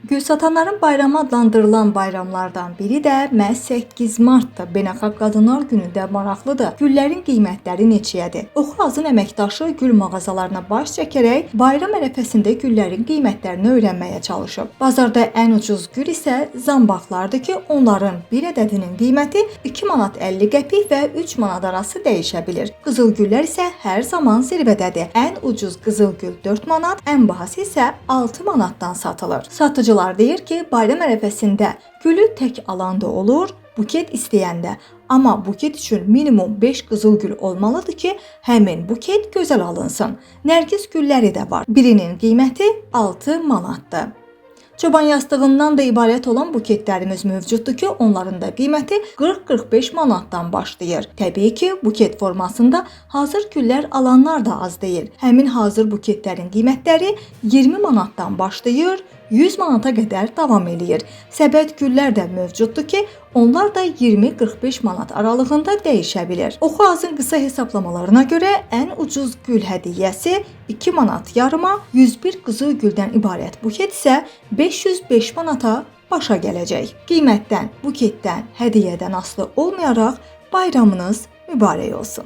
Gül satanların bayramı adlandırılan bayramlardan biri də məhz 8 Martdır. Beynəlxalq Qadınlar Günü də maraqlıdır. Güllərin qiymətləri neçəyədir? Oxu-Azın əməkdaşı gül mağazalarına baş çəkərək bayram ərəfəsində güllərin qiymətlərini öyrənməyə çalışıb. Bazarda ən ucuz gül isə zambaqlardır ki, onların bir ədədinin qiyməti 2 manat 50 qəpik və 3 manat arası dəyişə bilir. Qızıl güllər isə hər zaman zirvədədir. Ən ucuz qızıl gül 4 manat, ən bahası isə 6 manatdan satılır. Satıcılar deyir ki, bayram ərəfəsində gülü tək alan da olur, buket istəyəndə. Amma buket üçün minimum 5 qızıl gül olmalıdır ki, həmin buket gözəl alınsın. Nərgiz gülləri də var. Birinin qiyməti 6 manatdır. Çoban yastığından da ibarət olan buketlərimiz mövcuddur ki, onların da qiyməti 40-45 manatdan başlayır. Təbii ki, buket formasında hazır güllər alanlar da az deyil. Həmin hazır buketlərin qiymətləri 20 manatdan başlayır, 100 manata qədər davam eləyir. Səbət güllər də mövcuddur ki, onlar da 20-45 manat aralığında dəyişə bilir. Oxu-Azın qısa hesablamalarına görə ən ucuz gül hədiyyəsi 2 manat yarıma, 101 qızıl güldən ibarət buket isə 505 manata başa gələcək. Qiymətdən, buketdən, hədiyyədən asılı olmayaraq bayramınız mübarək olsun.